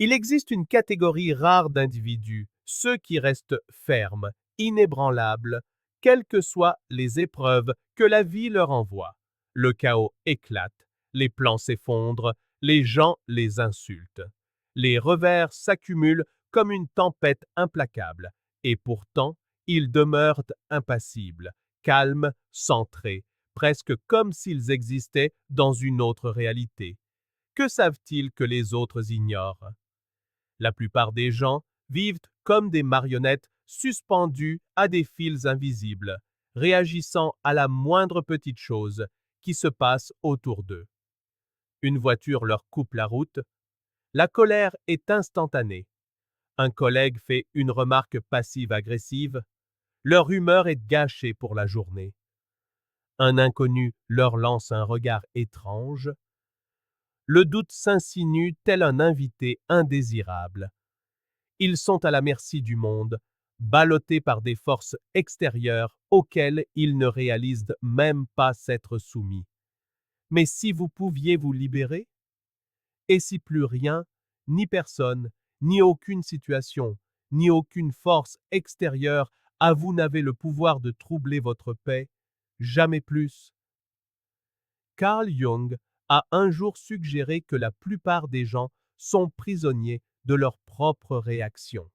Il existe une catégorie rare d'individus, ceux qui restent fermes, inébranlables, quelles que soient les épreuves que la vie leur envoie. Le chaos éclate, les plans s'effondrent, les gens les insultent. Les revers s'accumulent comme une tempête implacable, et pourtant, ils demeurent impassibles, calmes, centrés, presque comme s'ils existaient dans une autre réalité. Que savent-ils que les autres ignorent? La plupart des gens vivent comme des marionnettes suspendues à des fils invisibles, réagissant à la moindre petite chose qui se passe autour d'eux. Une voiture leur coupe la route, la colère est instantanée. Un collègue fait une remarque passive-agressive, leur humeur est gâchée pour la journée. Un inconnu leur lance un regard étrange. Le doute s'insinue tel un invité indésirable. Ils sont à la merci du monde, ballottés par des forces extérieures auxquelles ils ne réalisent même pas s'être soumis. Mais si vous pouviez vous libérer? Et si plus rien, ni personne, ni aucune situation, ni aucune force extérieure à vous n'avez le pouvoir de troubler votre paix, jamais plus? Carl Jung a un jour suggéré que la plupart des gens sont prisonniers de leurs propres réactions.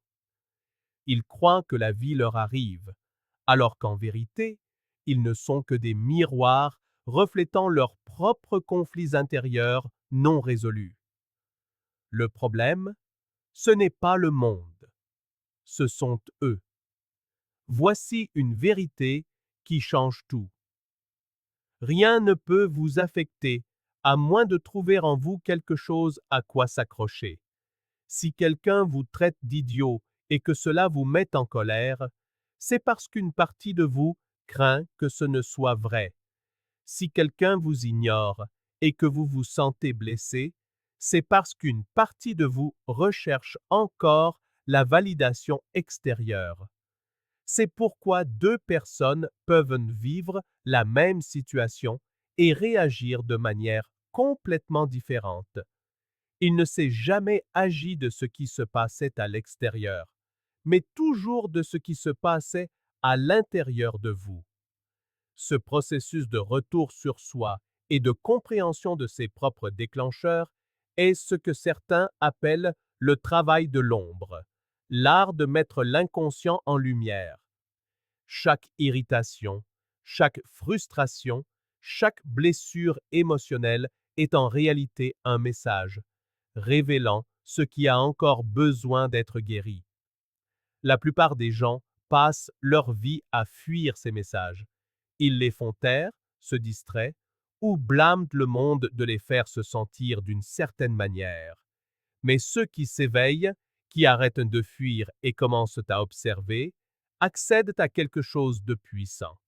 Ils croient que la vie leur arrive, alors qu'en vérité, ils ne sont que des miroirs reflétant leurs propres conflits intérieurs non résolus. Le problème, ce n'est pas le monde, ce sont eux. Voici une vérité qui change tout. Rien ne peut vous affecter à moins de trouver en vous quelque chose à quoi s'accrocher. Si quelqu'un vous traite d'idiot et que cela vous met en colère, c'est parce qu'une partie de vous craint que ce ne soit vrai. Si quelqu'un vous ignore et que vous vous sentez blessé, c'est parce qu'une partie de vous recherche encore la validation extérieure. C'est pourquoi deux personnes peuvent vivre la même situation et réagir de manière complètement différente. Il ne s'est jamais agi de ce qui se passait à l'extérieur, mais toujours de ce qui se passait à l'intérieur de vous. Ce processus de retour sur soi et de compréhension de ses propres déclencheurs est ce que certains appellent le travail de l'ombre, l'art de mettre l'inconscient en lumière. Chaque irritation, chaque frustration, chaque blessure émotionnelle est en réalité un message, révélant ce qui a encore besoin d'être guéri. La plupart des gens passent leur vie à fuir ces messages. Ils les font taire, se distraient, ou blâment le monde de les faire se sentir d'une certaine manière. Mais ceux qui s'éveillent, qui arrêtent de fuir et commencent à observer, accèdent à quelque chose de puissant.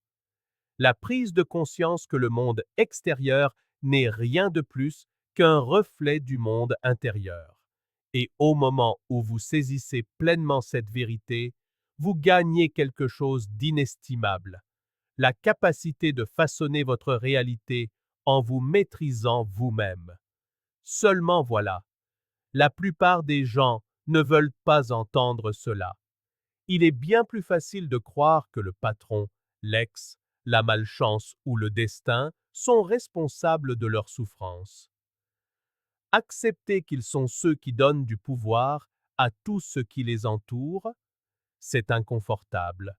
La prise de conscience que le monde extérieur n'est rien de plus qu'un reflet du monde intérieur. Et au moment où vous saisissez pleinement cette vérité, vous gagnez quelque chose d'inestimable, la capacité de façonner votre réalité en vous maîtrisant vous-même. Seulement voilà, la plupart des gens ne veulent pas entendre cela. Il est bien plus facile de croire que le patron, l'ex, la malchance ou le destin sont responsables de leur souffrance. Accepter qu'ils sont ceux qui donnent du pouvoir à tout ce qui les entoure, c'est inconfortable.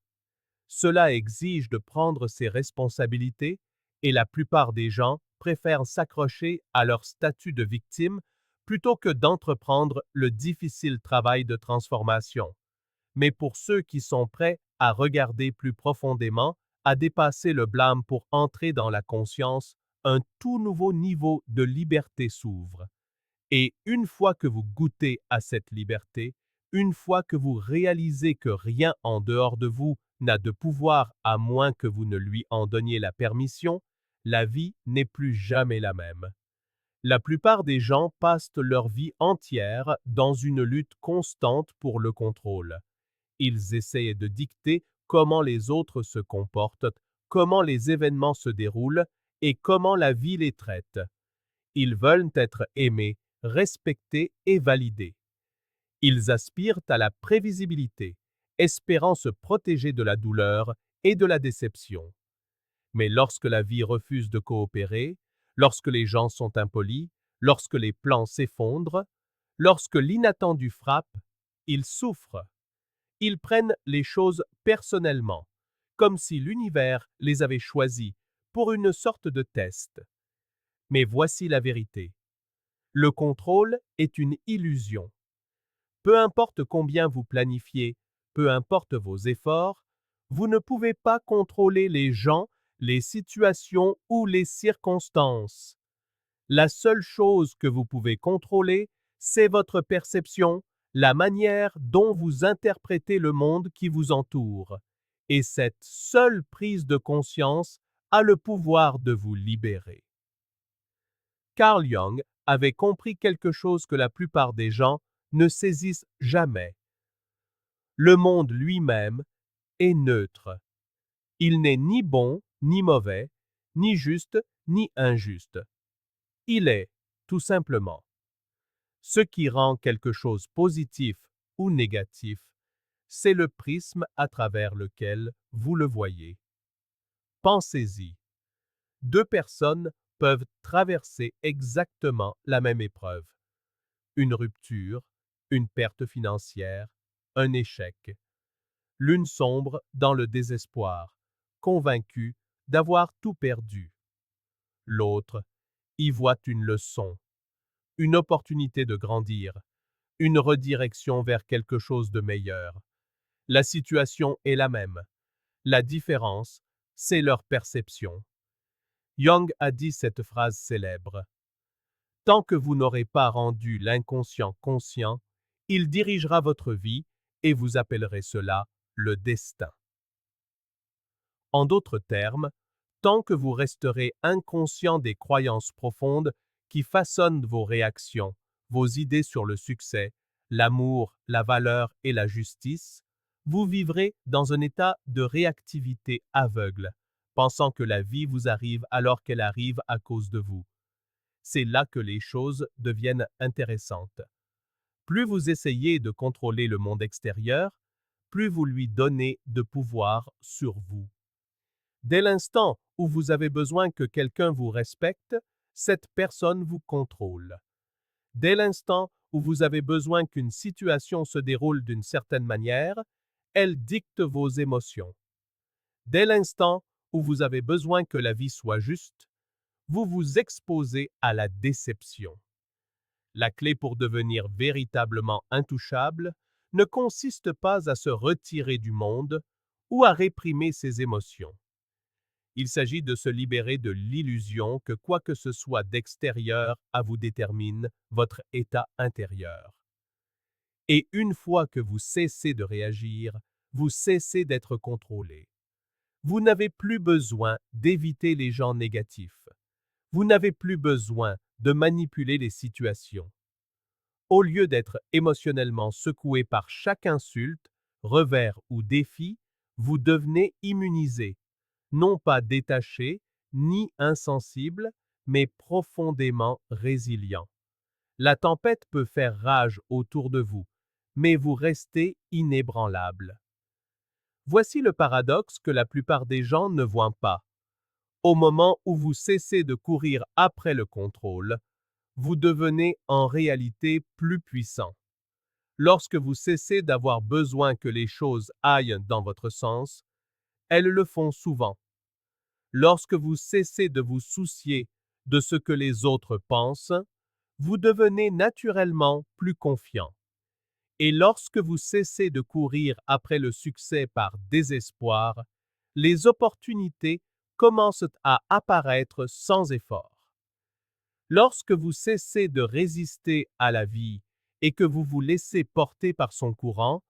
Cela exige de prendre ses responsabilités et la plupart des gens préfèrent s'accrocher à leur statut de victime plutôt que d'entreprendre le difficile travail de transformation. Mais pour ceux qui sont prêts à regarder plus profondément, à dépasser le blâme pour entrer dans la conscience, un tout nouveau niveau de liberté s'ouvre. Et une fois que vous goûtez à cette liberté, une fois que vous réalisez que rien en dehors de vous n'a de pouvoir à moins que vous ne lui en donniez la permission, la vie n'est plus jamais la même. La plupart des gens passent leur vie entière dans une lutte constante pour le contrôle. Ils essayent de dicter comment les autres se comportent, comment les événements se déroulent et comment la vie les traite. Ils veulent être aimés, respectés et validés. Ils aspirent à la prévisibilité, espérant se protéger de la douleur et de la déception. Mais lorsque la vie refuse de coopérer, lorsque les gens sont impolis, lorsque les plans s'effondrent, lorsque l'inattendu frappe, ils souffrent. Ils prennent les choses personnellement, comme si l'univers les avait choisis pour une sorte de test. Mais voici la vérité. Le contrôle est une illusion. Peu importe combien vous planifiez, peu importe vos efforts, vous ne pouvez pas contrôler les gens, les situations ou les circonstances. La seule chose que vous pouvez contrôler, c'est votre perception, la manière dont vous interprétez le monde qui vous entoure. Et cette seule prise de conscience a le pouvoir de vous libérer. Carl Jung avait compris quelque chose que la plupart des gens ne saisissent jamais. Le monde lui-même est neutre. Il n'est ni bon ni mauvais, ni juste ni injuste. Il est, tout simplement. Ce qui rend quelque chose positif ou négatif, c'est le prisme à travers lequel vous le voyez. Pensez-y. Deux personnes peuvent traverser exactement la même épreuve. Une rupture, une perte financière, un échec. L'une sombre dans le désespoir, convaincue d'avoir tout perdu. L'autre y voit une leçon, une opportunité de grandir, une redirection vers quelque chose de meilleur. La situation est la même. La différence, c'est leur perception. Jung a dit cette phrase célèbre. Tant que vous n'aurez pas rendu l'inconscient conscient, il dirigera votre vie et vous appellerez cela le destin. En d'autres termes, tant que vous resterez inconscient des croyances profondes qui façonnent vos réactions, vos idées sur le succès, l'amour, la valeur et la justice, vous vivrez dans un état de réactivité aveugle, pensant que la vie vous arrive alors qu'elle arrive à cause de vous. C'est là que les choses deviennent intéressantes. Plus vous essayez de contrôler le monde extérieur, plus vous lui donnez de pouvoir sur vous. Dès l'instant où vous avez besoin que quelqu'un vous respecte, cette personne vous contrôle. Dès l'instant où vous avez besoin qu'une situation se déroule d'une certaine manière, elle dicte vos émotions. Dès l'instant où vous avez besoin que la vie soit juste, vous vous exposez à la déception. La clé pour devenir véritablement intouchable ne consiste pas à se retirer du monde ou à réprimer ses émotions. Il s'agit de se libérer de l'illusion que quoi que ce soit d'extérieur à vous détermine votre état intérieur. Et une fois que vous cessez de réagir, vous cessez d'être contrôlé. Vous n'avez plus besoin d'éviter les gens négatifs. Vous n'avez plus besoin de manipuler les situations. Au lieu d'être émotionnellement secoué par chaque insulte, revers ou défi, vous devenez immunisé, non pas détaché ni insensible, mais profondément résilient. La tempête peut faire rage autour de vous, mais vous restez inébranlable. Voici le paradoxe que la plupart des gens ne voient pas. Au moment où vous cessez de courir après le contrôle, vous devenez en réalité plus puissant. Lorsque vous cessez d'avoir besoin que les choses aillent dans votre sens, elles le font souvent. Lorsque vous cessez de vous soucier de ce que les autres pensent, vous devenez naturellement plus confiant. Et lorsque vous cessez de courir après le succès par désespoir, les opportunités commencent à apparaître sans effort. Lorsque vous cessez de résister à la vie et que vous vous laissez porter par son courant,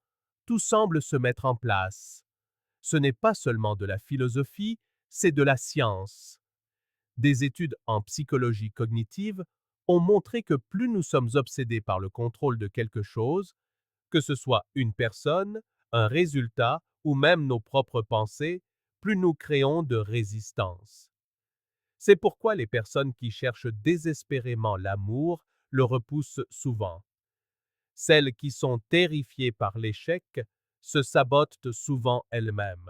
tout semble se mettre en place. Ce n'est pas seulement de la philosophie, c'est de la science. Des études en psychologie cognitive ont montré que plus nous sommes obsédés par le contrôle de quelque chose, que ce soit une personne, un résultat ou même nos propres pensées, plus nous créons de résistance. C'est pourquoi les personnes qui cherchent désespérément l'amour le repoussent souvent. Celles qui sont terrifiées par l'échec se sabotent souvent elles-mêmes.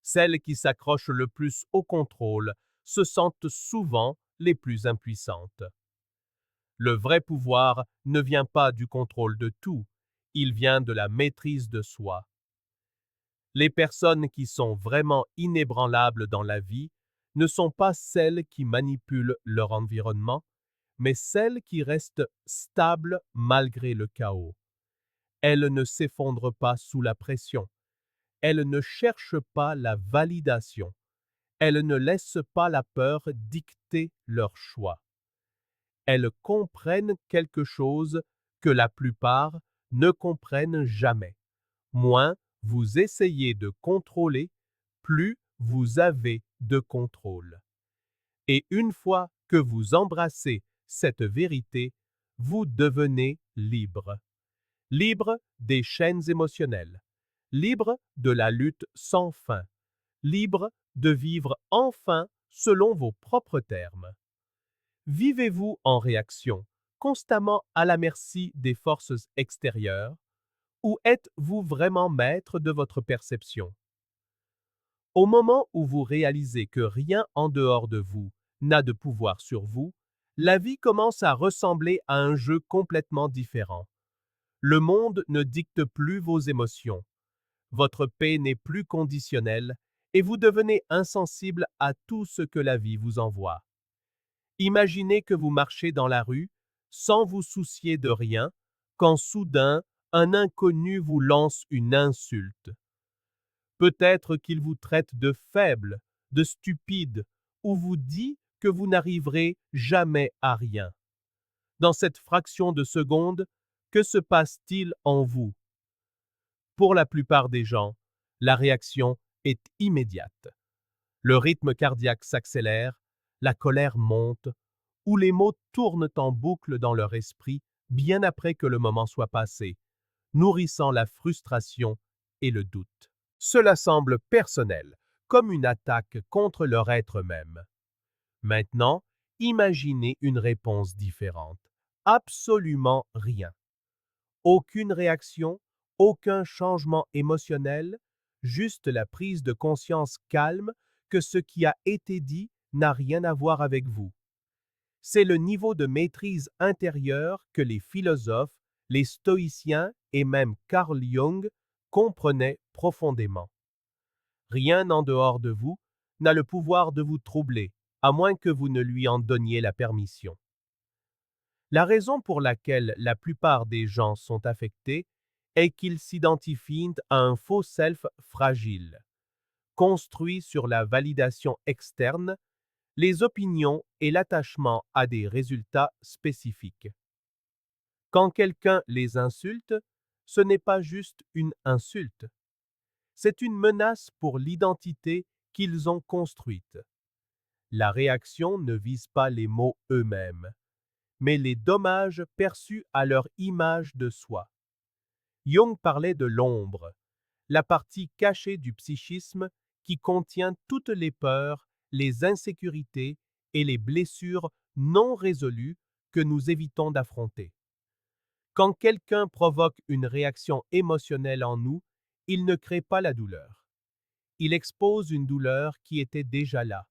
Celles qui s'accrochent le plus au contrôle se sentent souvent les plus impuissantes. Le vrai pouvoir ne vient pas du contrôle de tout, il vient de la maîtrise de soi. Les personnes qui sont vraiment inébranlables dans la vie ne sont pas celles qui manipulent leur environnement, mais celles qui restent stables malgré le chaos. Elles ne s'effondrent pas sous la pression. Elles ne cherchent pas la validation. Elles ne laissent pas la peur dicter leur choix. Elles comprennent quelque chose que la plupart ne comprennent jamais. Moins vous essayez de contrôler, plus vous avez de contrôle. Et une fois que vous embrassez cette vérité, vous devenez libre. Libre des chaînes émotionnelles, libre de la lutte sans fin, libre de vivre enfin selon vos propres termes. Vivez-vous en réaction, constamment à la merci des forces extérieures, ou êtes-vous vraiment maître de votre perception? Au moment où vous réalisez que rien en dehors de vous n'a de pouvoir sur vous, la vie commence à ressembler à un jeu complètement différent. Le monde ne dicte plus vos émotions. Votre paix n'est plus conditionnelle et vous devenez insensible à tout ce que la vie vous envoie. Imaginez que vous marchez dans la rue sans vous soucier de rien, quand soudain un inconnu vous lance une insulte. Peut-être qu'il vous traite de faible, de stupide, ou vous dit que vous n'arriverez jamais à rien. Dans cette fraction de seconde, que se passe-t-il en vous? Pour la plupart des gens, la réaction est immédiate. Le rythme cardiaque s'accélère, la colère monte, ou les mots tournent en boucle dans leur esprit bien après que le moment soit passé, nourrissant la frustration et le doute. Cela semble personnel, comme une attaque contre leur être même. Maintenant, imaginez une réponse différente. Absolument rien. Aucune réaction, aucun changement émotionnel, juste la prise de conscience calme que ce qui a été dit n'a rien à voir avec vous. C'est le niveau de maîtrise intérieure que les philosophes, les stoïciens et même Carl Jung comprenaient profondément. Rien en dehors de vous n'a le pouvoir de vous troubler, à moins que vous ne lui en donniez la permission. La raison pour laquelle la plupart des gens sont affectés est qu'ils s'identifient à un faux self fragile, construit sur la validation externe, les opinions et l'attachement à des résultats spécifiques. Quand quelqu'un les insulte, ce n'est pas juste une insulte. C'est une menace pour l'identité qu'ils ont construite. La réaction ne vise pas les mots eux-mêmes, mais les dommages perçus à leur image de soi. Jung parlait de l'ombre, la partie cachée du psychisme qui contient toutes les peurs, les insécurités et les blessures non résolues que nous évitons d'affronter. Quand quelqu'un provoque une réaction émotionnelle en nous, il ne crée pas la douleur. Il expose une douleur qui était déjà là.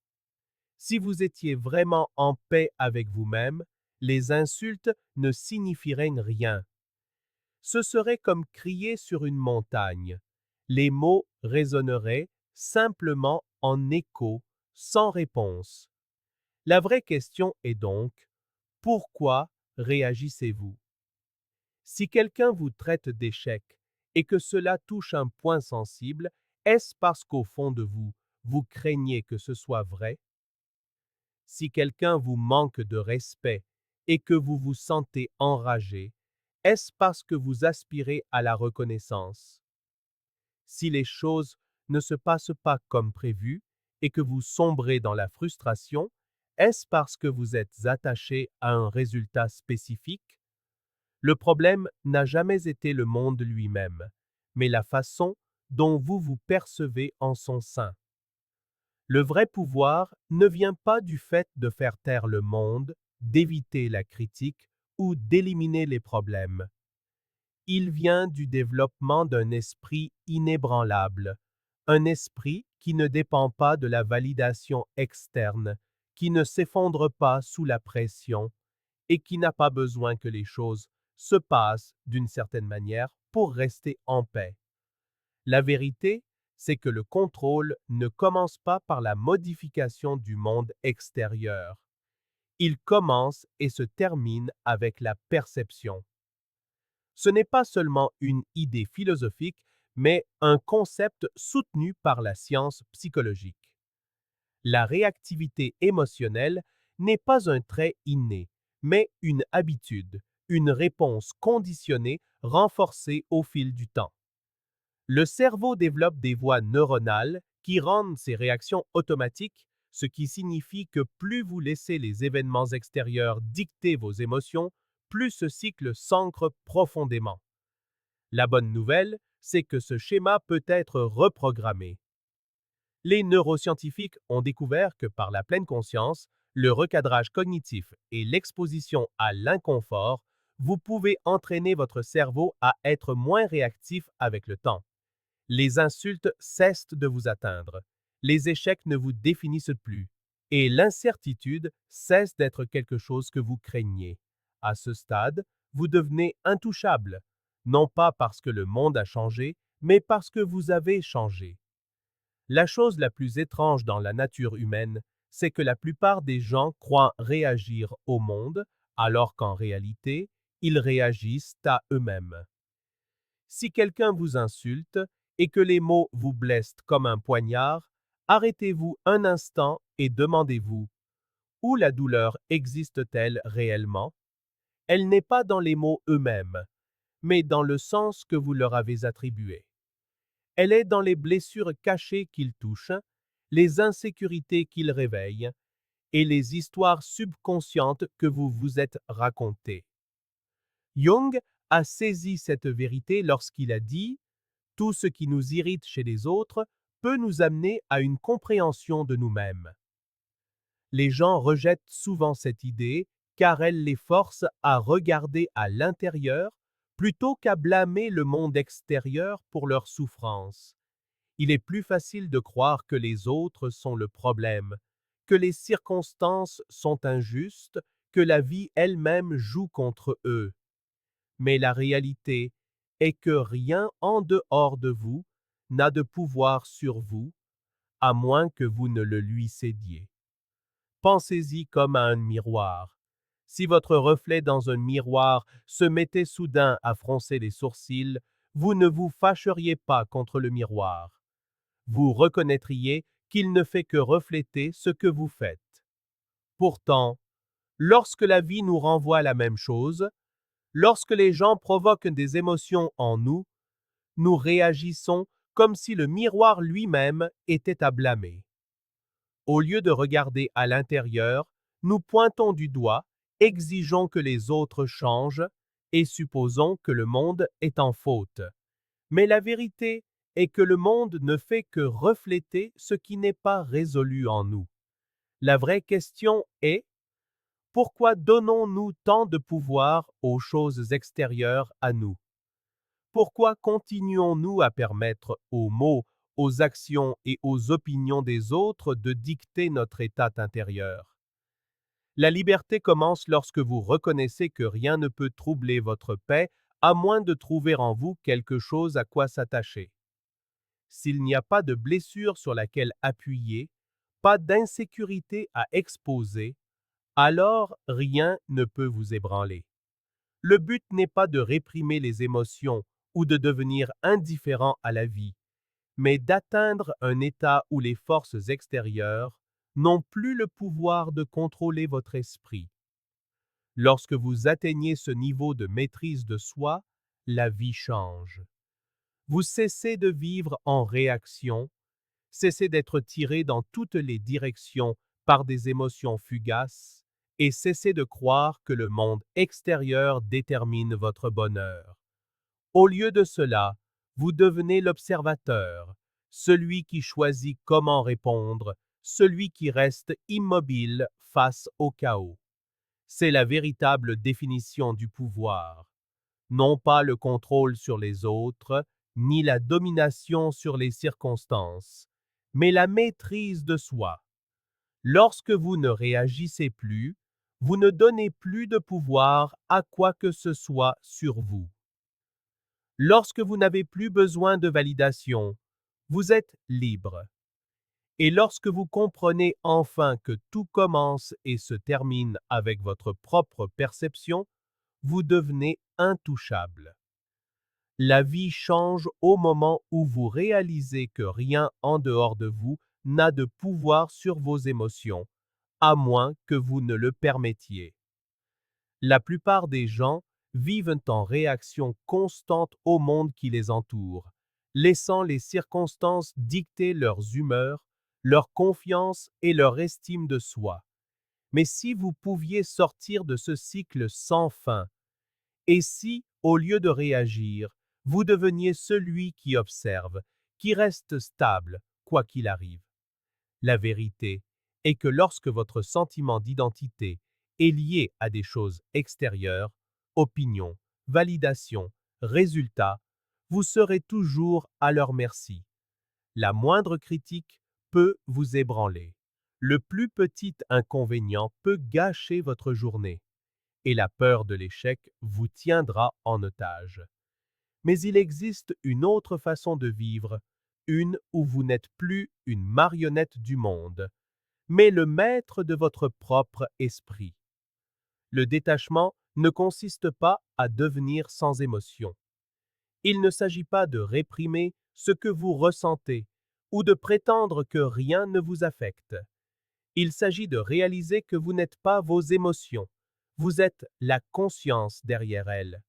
Si vous étiez vraiment en paix avec vous-même, les insultes ne signifieraient rien. Ce serait comme crier sur une montagne. Les mots résonneraient simplement en écho, sans réponse. La vraie question est donc, pourquoi réagissez-vous? Si quelqu'un vous traite d'échec et que cela touche un point sensible, est-ce parce qu'au fond de vous, vous craignez que ce soit vrai? Si quelqu'un vous manque de respect et que vous vous sentez enragé, est-ce parce que vous aspirez à la reconnaissance? Si les choses ne se passent pas comme prévu et que vous sombrez dans la frustration, est-ce parce que vous êtes attaché à un résultat spécifique? Le problème n'a jamais été le monde lui-même, mais la façon dont vous vous percevez en son sein. Le vrai pouvoir ne vient pas du fait de faire taire le monde, d'éviter la critique ou d'éliminer les problèmes. Il vient du développement d'un esprit inébranlable, un esprit qui ne dépend pas de la validation externe, qui ne s'effondre pas sous la pression et qui n'a pas besoin que les choses se passent d'une certaine manière pour rester en paix. La vérité, c'est que le contrôle ne commence pas par la modification du monde extérieur. Il commence et se termine avec la perception. Ce n'est pas seulement une idée philosophique, mais un concept soutenu par la science psychologique. La réactivité émotionnelle n'est pas un trait inné, mais une habitude, une réponse conditionnée renforcée au fil du temps. Le cerveau développe des voies neuronales qui rendent ces réactions automatiques, ce qui signifie que plus vous laissez les événements extérieurs dicter vos émotions, plus ce cycle s'ancre profondément. La bonne nouvelle, c'est que ce schéma peut être reprogrammé. Les neuroscientifiques ont découvert que par la pleine conscience, le recadrage cognitif et l'exposition à l'inconfort, vous pouvez entraîner votre cerveau à être moins réactif avec le temps. Les insultes cessent de vous atteindre, les échecs ne vous définissent plus, et l'incertitude cesse d'être quelque chose que vous craignez. À ce stade, vous devenez intouchable, non pas parce que le monde a changé, mais parce que vous avez changé. La chose la plus étrange dans la nature humaine, c'est que la plupart des gens croient réagir au monde, alors qu'en réalité, ils réagissent à eux-mêmes. Si quelqu'un vous insulte et que les mots vous blessent comme un poignard, arrêtez-vous un instant et demandez-vous, où la douleur existe-t-elle réellement? Elle n'est pas dans les mots eux-mêmes, mais dans le sens que vous leur avez attribué. Elle est dans les blessures cachées qu'ils touchent, les insécurités qu'ils réveillent et les histoires subconscientes que vous vous êtes racontées. Jung a saisi cette vérité lorsqu'il a dit « Tout ce qui nous irrite chez les autres peut nous amener à une compréhension de nous-mêmes ». Les gens rejettent souvent cette idée car elle les force à regarder à l'intérieur plutôt qu'à blâmer le monde extérieur pour leurs souffrances. Il est plus facile de croire que les autres sont le problème, que les circonstances sont injustes, que la vie elle-même joue contre eux. Mais la réalité est que rien en dehors de vous n'a de pouvoir sur vous, à moins que vous ne le lui cédiez. Pensez-y comme à un miroir. Si votre reflet dans un miroir se mettait soudain à froncer les sourcils, vous ne vous fâcheriez pas contre le miroir. Vous reconnaîtriez qu'il ne fait que refléter ce que vous faites. Pourtant, lorsque la vie nous renvoie la même chose, lorsque les gens provoquent des émotions en nous, nous réagissons comme si le miroir lui-même était à blâmer. Au lieu de regarder à l'intérieur, nous pointons du doigt, exigeons que les autres changent et supposons que le monde est en faute. Mais la vérité est que le monde ne fait que refléter ce qui n'est pas résolu en nous. La vraie question est, pourquoi donnons-nous tant de pouvoir aux choses extérieures à nous? Pourquoi continuons-nous à permettre aux mots, aux actions et aux opinions des autres de dicter notre état intérieur? La liberté commence lorsque vous reconnaissez que rien ne peut troubler votre paix à moins de trouver en vous quelque chose à quoi s'attacher. S'il n'y a pas de blessure sur laquelle appuyer, pas d'insécurité à exposer, alors rien ne peut vous ébranler. Le but n'est pas de réprimer les émotions ou de devenir indifférent à la vie, mais d'atteindre un état où les forces extérieures n'ont plus le pouvoir de contrôler votre esprit. Lorsque vous atteignez ce niveau de maîtrise de soi, la vie change. Vous cessez de vivre en réaction, cessez d'être tiré dans toutes les directions par des émotions fugaces et cessez de croire que le monde extérieur détermine votre bonheur. Au lieu de cela, vous devenez l'observateur, celui qui choisit comment répondre, celui qui reste immobile face au chaos. C'est la véritable définition du pouvoir. non pas le contrôle sur les autres, ni la domination sur les circonstances, mais la maîtrise de soi. Lorsque vous ne réagissez plus, vous ne donnez plus de pouvoir à quoi que ce soit sur vous. Lorsque vous n'avez plus besoin de validation, vous êtes libre. Et lorsque vous comprenez enfin que tout commence et se termine avec votre propre perception, vous devenez intouchable. La vie change au moment où vous réalisez que rien en dehors de vous n'a de pouvoir sur vos émotions, à moins que vous ne le permettiez. La plupart des gens vivent en réaction constante au monde qui les entoure, laissant les circonstances dicter leurs humeurs, leur confiance et leur estime de soi. Mais si vous pouviez sortir de ce cycle sans fin, et si, au lieu de réagir, vous deveniez celui qui observe, qui reste stable, quoi qu'il arrive. La vérité est que lorsque votre sentiment d'identité est lié à des choses extérieures, opinion, validation, résultats, vous serez toujours à leur merci. La moindre critique peut vous ébranler. Le plus petit inconvénient peut gâcher votre journée. Et la peur de l'échec vous tiendra en otage. Mais il existe une autre façon de vivre, une où vous n'êtes plus une marionnette du monde, mais le maître de votre propre esprit. Le détachement ne consiste pas à devenir sans émotion. Il ne s'agit pas de réprimer ce que vous ressentez ou de prétendre que rien ne vous affecte. Il s'agit de réaliser que vous n'êtes pas vos émotions, vous êtes la conscience derrière elles.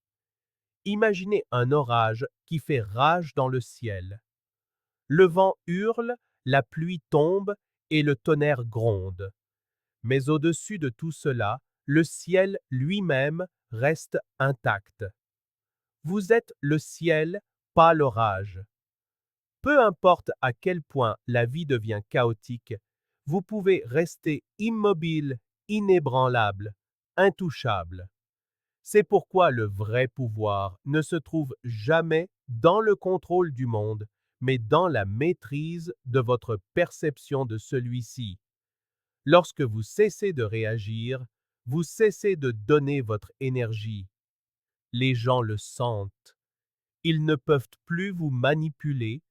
Imaginez un orage qui fait rage dans le ciel. Le vent hurle, la pluie tombe et le tonnerre gronde. Mais au-dessus de tout cela, le ciel lui-même reste intact. Vous êtes le ciel, pas l'orage. Peu importe à quel point la vie devient chaotique, vous pouvez rester immobile, inébranlable, intouchable. C'est pourquoi le vrai pouvoir ne se trouve jamais dans le contrôle du monde, mais dans la maîtrise de votre perception de celui-ci. Lorsque vous cessez de réagir, vous cessez de donner votre énergie. Les gens le sentent. Ils ne peuvent plus vous manipuler,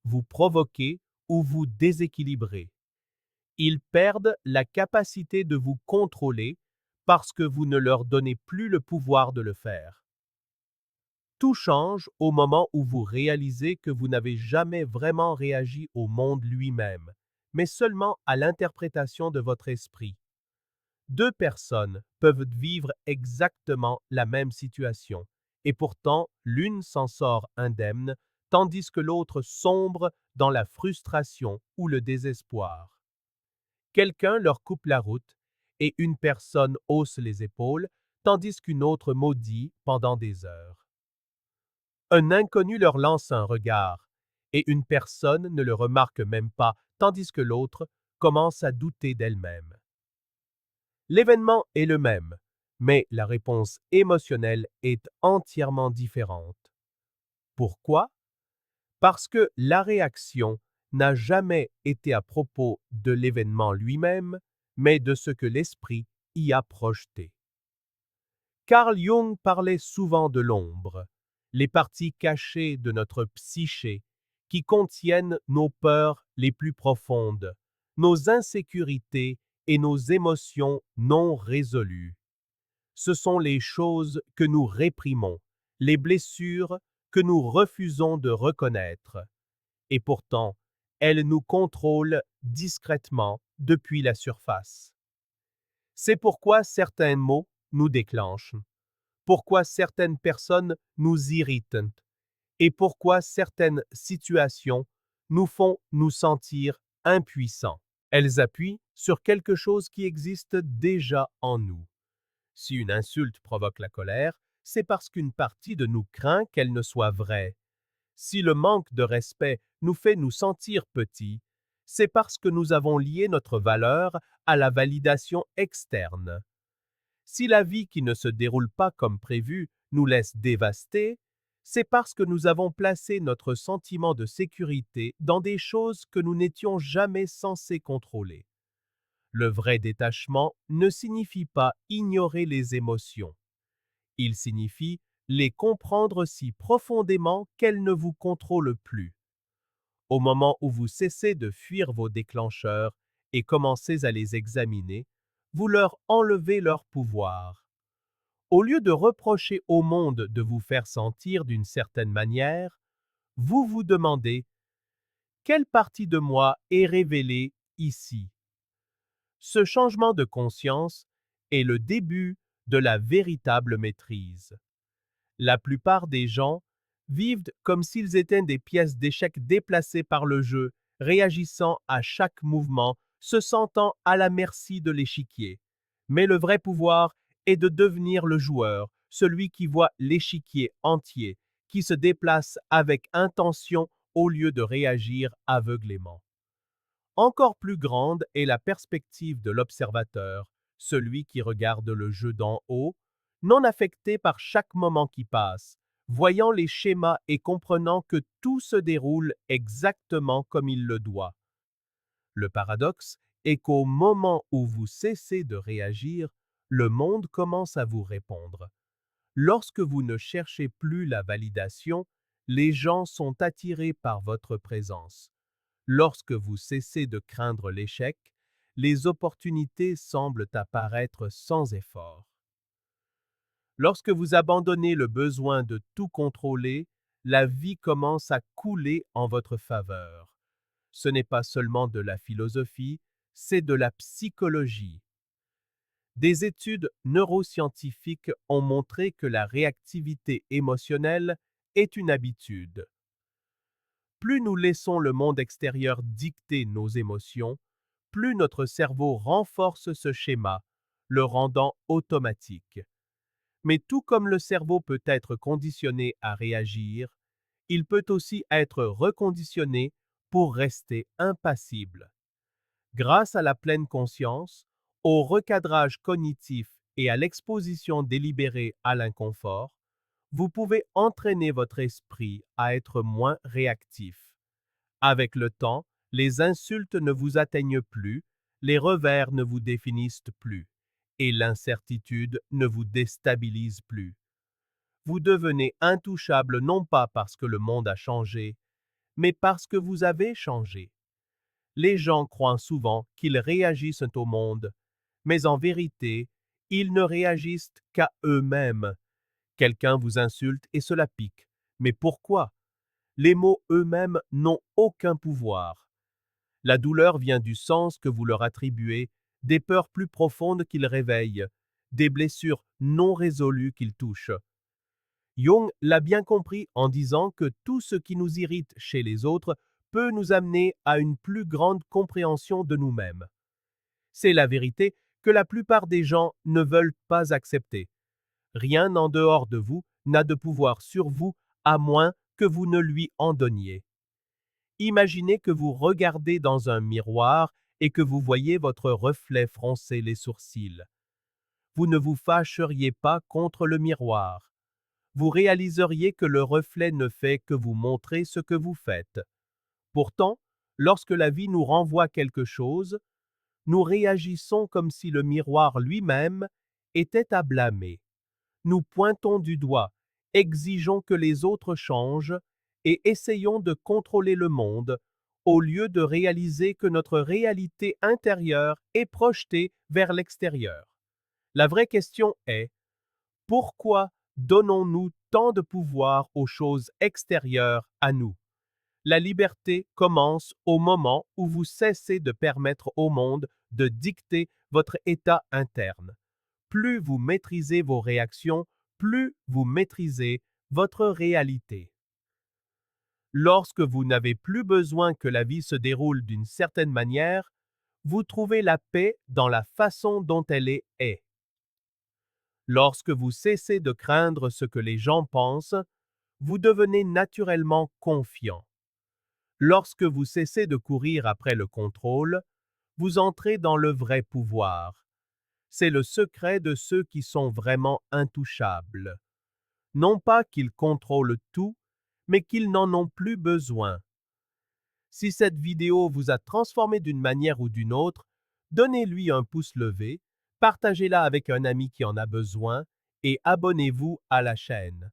vous provoquer ou vous déséquilibrer. Ils perdent la capacité de vous contrôler parce que vous ne leur donnez plus le pouvoir de le faire. Tout change au moment où vous réalisez que vous n'avez jamais vraiment réagi au monde lui-même, mais seulement à l'interprétation de votre esprit. Deux personnes peuvent vivre exactement la même situation, et pourtant l'une s'en sort indemne, tandis que l'autre sombre dans la frustration ou le désespoir. Quelqu'un leur coupe la route, et une personne hausse les épaules, tandis qu'une autre maudit pendant des heures. Un inconnu leur lance un regard, et une personne ne le remarque même pas, tandis que l'autre commence à douter d'elle-même. L'événement est le même, mais la réponse émotionnelle est entièrement différente. Pourquoi? Parce que la réaction n'a jamais été à propos de l'événement lui-même, mais de ce que l'esprit y a projeté. Carl Jung parlait souvent de l'ombre, les parties cachées de notre psyché qui contiennent nos peurs les plus profondes, nos insécurités et nos émotions non résolues. Ce sont les choses que nous réprimons, les blessures que nous refusons de reconnaître. Et pourtant, elles nous contrôlent discrètement depuis la surface. C'est pourquoi certains mots nous déclenchent, pourquoi certaines personnes nous irritent et pourquoi certaines situations nous font nous sentir impuissants. Elles appuient sur quelque chose qui existe déjà en nous. Si une insulte provoque la colère, c'est parce qu'une partie de nous craint qu'elle ne soit vraie. Si le manque de respect nous fait nous sentir petits, c'est parce que nous avons lié notre valeur à la validation externe. Si la vie qui ne se déroule pas comme prévu nous laisse dévastés, c'est parce que nous avons placé notre sentiment de sécurité dans des choses que nous n'étions jamais censés contrôler. Le vrai détachement ne signifie pas ignorer les émotions. Il signifie les comprendre si profondément qu'elles ne vous contrôlent plus. Au moment où vous cessez de fuir vos déclencheurs et commencez à les examiner, vous leur enlevez leur pouvoir. Au lieu de reprocher au monde de vous faire sentir d'une certaine manière, vous vous demandez quelle partie de moi est révélée ici. Ce changement de conscience est le début de la véritable maîtrise. La plupart des gens vivent comme s'ils étaient des pièces d'échecs déplacées par le jeu, réagissant à chaque mouvement, se sentant à la merci de l'échiquier. Mais le vrai pouvoir est de devenir le joueur, celui qui voit l'échiquier entier, qui se déplace avec intention au lieu de réagir aveuglément. Encore plus grande est la perspective de l'observateur, celui qui regarde le jeu d'en haut, non affecté par chaque moment qui passe, voyant les schémas et comprenant que tout se déroule exactement comme il le doit. Le paradoxe est qu'au moment où vous cessez de réagir, le monde commence à vous répondre. Lorsque vous ne cherchez plus la validation, les gens sont attirés par votre présence. Lorsque vous cessez de craindre l'échec, les opportunités semblent apparaître sans effort. Lorsque vous abandonnez le besoin de tout contrôler, la vie commence à couler en votre faveur. Ce n'est pas seulement de la philosophie, c'est de la psychologie. Des études neuroscientifiques ont montré que la réactivité émotionnelle est une habitude. Plus nous laissons le monde extérieur dicter nos émotions, plus notre cerveau renforce ce schéma, le rendant automatique. Mais tout comme le cerveau peut être conditionné à réagir, il peut aussi être reconditionné pour rester impassible. Grâce à la pleine conscience, au recadrage cognitif et à l'exposition délibérée à l'inconfort, vous pouvez entraîner votre esprit à être moins réactif. Avec le temps, les insultes ne vous atteignent plus, les revers ne vous définissent plus, et l'incertitude ne vous déstabilise plus. Vous devenez intouchable non pas parce que le monde a changé, mais parce que vous avez changé. Les gens croient souvent qu'ils réagissent au monde, mais en vérité, ils ne réagissent qu'à eux-mêmes. Quelqu'un vous insulte et cela pique. Mais pourquoi? Les mots eux-mêmes n'ont aucun pouvoir. La douleur vient du sens que vous leur attribuez, des peurs plus profondes qu'ils réveillent, des blessures non résolues qu'ils touchent. Jung l'a bien compris en disant que tout ce qui nous irrite chez les autres peut nous amener à une plus grande compréhension de nous-mêmes. C'est la vérité que la plupart des gens ne veulent pas accepter. Rien en dehors de vous n'a de pouvoir sur vous à moins que vous ne lui en donniez. Imaginez que vous regardez dans un miroir et que vous voyez votre reflet froncer les sourcils. Vous ne vous fâcheriez pas contre le miroir. Vous réaliseriez que le reflet ne fait que vous montrer ce que vous faites. Pourtant, lorsque la vie nous renvoie quelque chose, nous réagissons comme si le miroir lui-même était à blâmer. Nous pointons du doigt, exigeons que les autres changent et essayons de contrôler le monde au lieu de réaliser que notre réalité intérieure est projetée vers l'extérieur. La vraie question est, pourquoi donnons-nous tant de pouvoir aux choses extérieures à nous? La liberté commence au moment où vous cessez de permettre au monde de dicter votre état interne. Plus vous maîtrisez vos réactions, plus vous maîtrisez votre réalité. Lorsque vous n'avez plus besoin que la vie se déroule d'une certaine manière, vous trouvez la paix dans la façon dont elle est. Lorsque vous cessez de craindre ce que les gens pensent, vous devenez naturellement confiant. Lorsque vous cessez de courir après le contrôle, vous entrez dans le vrai pouvoir. C'est le secret de ceux qui sont vraiment intouchables. Non pas qu'ils contrôlent tout, mais qu'ils n'en ont plus besoin. Si cette vidéo vous a transformé d'une manière ou d'une autre, donnez-lui un pouce levé, partagez-la avec un ami qui en a besoin et abonnez-vous à la chaîne.